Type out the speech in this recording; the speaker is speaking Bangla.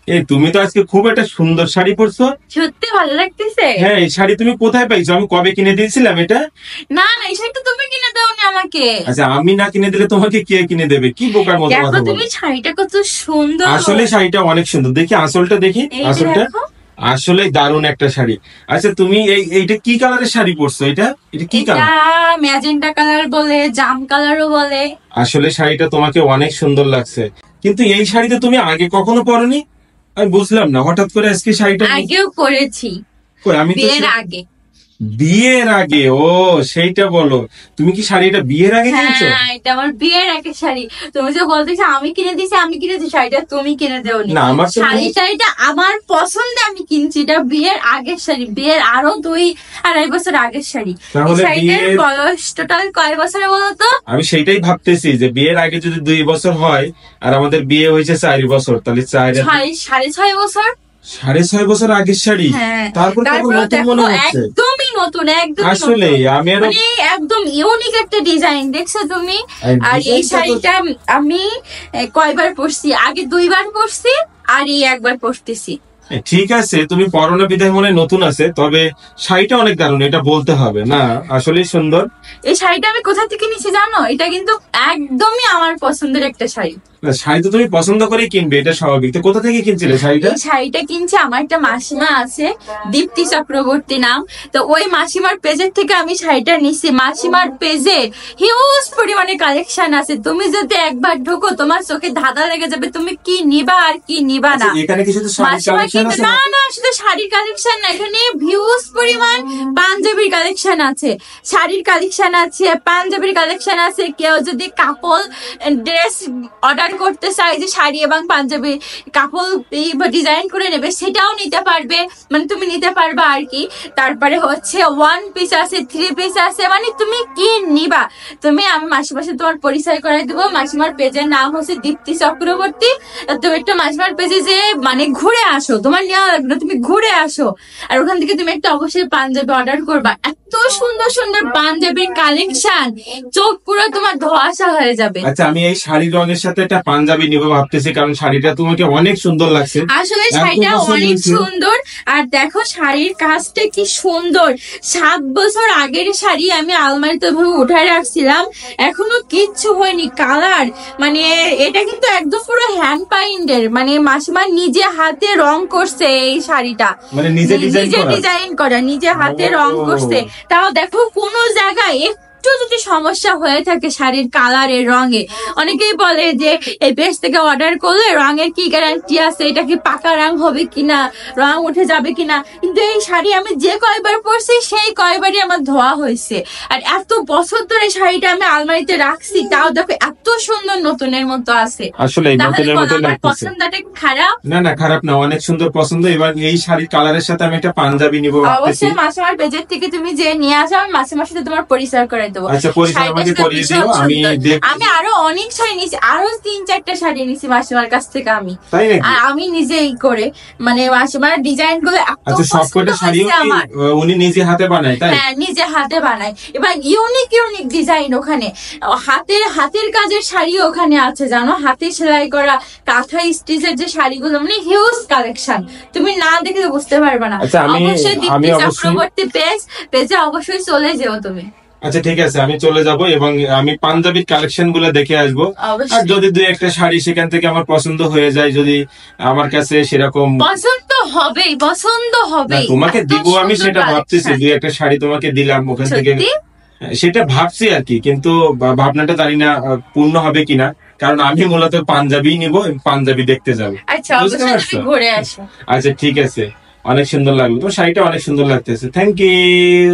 এই তুমি তো আজকে খুব একটা সুন্দর শাড়ি পরছো। সত্যি ভালো লাগতেছে। হ্যাঁ, এই শাড়ি তুমি কোথায় পাইছো? আমি কবে কিনে দিয়েছিলাম এটা? না না, এই শাড়িটা তুমি কিনে দাওনি আমাকে। আচ্ছা, আমি না কিনে দিলে তোমাকে কে কিনে দেবে? কি বোকার মতো কথা বলো। তুমি শাড়িটা কত সুন্দর। আসলে শাড়িটা অনেক সুন্দর। দেখি আঁচলটা দেখি। আঁচলটা আসলে দারুণ একটা শাড়ি। আচ্ছা, তুমি এইটা কি কালারের শাড়ি পরছো? এটা কি কালার? ম্যাজেন্টা কালার বলে, জাম কালারও বলে। আসলে শাড়িটা তোমাকে অনেক সুন্দর লাগছে, কিন্তু এই শাড়িটা তুমি আগে কখনো পরনি। আমি বুঝলাম না, হঠাৎ করে আজকে শাড়িটা। আগেও পরেছি, আমি বিয়ের আগে। বিয়ের আগে? ও সেইটা বলো। তুমি কি শাড়িটা বিয়ের আগে কিনেছো? হ্যাঁ, এটা আমার বিয়ের আগে শাড়ি। তুমি যে বলতেছো আমি কিনে দিছি, আমি কিনেছি, শাড়িটা তুমি কিনে দেওনি। না, আমার শাড়িটা আমার পছন্দে আমি কিনছি। এটা বিয়ের আগের শাড়ি, বিয়ের আরো 2-2.5 বছর আগের শাড়ি। শাড়িটার বয়স টোটাল কয় বছরে বলো তো? আমি সেইটাই ভাবতেছি যে বিয়ের আগে যদি 2 বছর হয় আর আমাদের বিয়ে হয়েছে 4 বছর, তাহলে 6.5 বছর। 6.5 বছর আগের শাড়ি। তারপর একদমই নতুন, একদম আসলে আমি একদম ইউনিক একটা ডিজাইন দেখছো তুমি। আর এই শাড়িটা আমি কয়বার পরছি, আগে 2বার পরছি আর এই একবার পরতেছি। ঠিক আছে, তুমি পরনে বিধায় মনে নতুন আছে, তবে শাড়িটা অনেক দারুণ, এটা বলতে হবে না। আসলেই সুন্দর। এই শাড়িটা আমি কোথা থেকে নিয়েছি জানো? এটা কিন্তু একদমই আমার পছন্দের একটা শাড়ি। শাড়ি তো তুমি পছন্দ করে কিনবে, এটা স্বাভাবিক। তো কোথা থেকে কিনছিলে শাড়িটা? শাড়িটা কিনছে আমার একটা মাসিমা আছে, দীপ্তি চক্রবর্তী নাম। তো ওই মাসিমার পেজের থেকে আমি শাড়িটা নিছি। মাসিমার পেজে হিউজ পরিমাণে কালেকশন আছে। তুমি যদি একবার ঢোকো তোমার চোখে ধাঁধা লেগে যাবে, তুমি কি নিবা আর কি নিবা না। এখানে কি শুধু শাড়ির কালেকশন আছে? না না, শুধু শাড়ির কালেকশন না, এখানে হিউজ পরিমাণ পাঞ্জাবির কালেকশন আছে, শাড়ির কালেকশন আছে, পাঞ্জাবির কালেকশন আছে। কেউ যদি কাপল ড্রেস অর্ডার করতে চাই যে শাড়ি এবং পাঞ্জাবি কাপড় ডিজাইন করে নেবে, সেটাও নিতে পারবে, মানে তুমি নিতে পারবা আর কি। তারপরে হচ্ছে 1 পিস আছে, 3 পিস আছে, মানে তুমি কি নিবা। আমি মাসিমার সাথে তোমার পরিচয় করাই দেবো। মাসিমার পেজের নাম হচ্ছে দীপ্তি চক্রবর্তী। তুমি একটু মাসিমার পেজে যে মানে ঘুরে আসো, তোমার নেওয়া লাগবে না, তুমি ঘুরে আসো আর ওখান থেকে তুমি একটা অবশ্যই পাঞ্জাবি অর্ডার করবা। এত সুন্দর সুন্দর পাঞ্জাবির কালেকশন, চোখ পুরো তোমার ধোঁয়াশা হয়ে যাবে। আচ্ছা, আমি এই শাড়ির রঙের সাথে একটা পাঞ্জাবি নিবো ভাবতেছি, কারণ শাড়িটা তোমাকে অনেক সুন্দর লাগছে। আসলে শাড়িটা অনেক সুন্দর। আর দেখো শাড়ির কাজটা কি সুন্দর। 7 বছর আগের শাড়ি আমি আলমারিতে উঠায় রাখছিলাম, এখনো কিচ্ছু হয়নি। কালার মানে এটা কিন্তু একদম পুরো হ্যান্ড পাইন্ডের, মানে মাসিমা নিজে হাতে রং করছে এই শাড়িটা, মানে নিজে ডিজাইন করা, নিজে হাতে রং করছে। তাও দেখো কোনো জায়গায় একটু যদি সমস্যা হয়ে থাকে শাড়ির কালারের রঙে, অনেকেই বলে যে এই পেজ থেকে অর্ডার করলে রঙের কি গ্যারান্টি আছে, এটা কি পাকা রং হবে কিনা, রং উঠে যাবে কিনা। কিন্তু এই শাড়ি আমি যে কয়বার পরছি সেই কয়বারই আমার ধোয়া হয়েছে। আর এত বছর ধরে শাড়িটা আমি আলমারিতে রাখছি, তাও দেখো এত সুন্দর নতুনের মতো আছে। আসলে নতুনের মতো লাগছে। পছন্দটা খারাপ না? না, খারাপ না, অনেক সুন্দর পছন্দ। এবার এই শাড়ির কালারের সাথে আমি একটা পাঞ্জাবি নিবো। অবশ্যই মাসিমার পেজের থেকে তুমি যে নিয়ে আসো, আমি মাসিমার সাথে তোমার পরিচয় করে দেবো। আচ্ছা, পরিচয় আমাকে করিয়ে দিও। আমি আরো অনেক শাড়ি নিছি, আরো 3-4টা শাড়ি নিছি মাসিমার কাছ থেকে আমি। তাই নাকি? আমি নিজেই করে, মানে মাসিমার ডিজাইন গুলো। আচ্ছা, সবকটা শাড়ি উনি নিজে হাতে বানায়? তাই? হ্যাঁ, নিজে হাতে বানায়। এবার ইউনিক ইউনিক ডিজাইন ওখানে, হাতের কাজের শাড়ি ওখানে আছে জানো, হাতে সেলাই করা কাঁথা স্টিচের যে শাড়িগুলো, মানে হিউজ কালেকশন, তুমি না দেখলে বুঝতে পারবে না। অবশ্যই দীপ্তি চক্রবর্তী পেজে অবশ্যই চলে যেও তুমি। আচ্ছা, ঠিক আছে, আমি চলে যাব এবং আমি পাঞ্জাবির কালেকশন গুলো দেখে আসবো। আর যদি 2-1টা শাড়ি সেখান থেকে আমার পছন্দ হয়ে যায়, যদি আমার কাছে সেরকম পছন্দ হবে তোমাকে দিব, আমি সেটা ভাবতেছি। 2-1টা শাড়ি তোমাকে দিলাম ওখান থেকে, সেটা ভাবছি আর কি। কিন্তু ভাবনাটা জানি না পূর্ণ হবে কিনা, কারণ আমি মূলত পাঞ্জাবি নিবো, পাঞ্জাবি দেখতে যাবো। আচ্ছা, ঘুরে আসো। আচ্ছা, ঠিক আছে, অনেক সুন্দর লাগলো, তো শাড়িটা অনেক সুন্দর লাগতেছে। Thank you.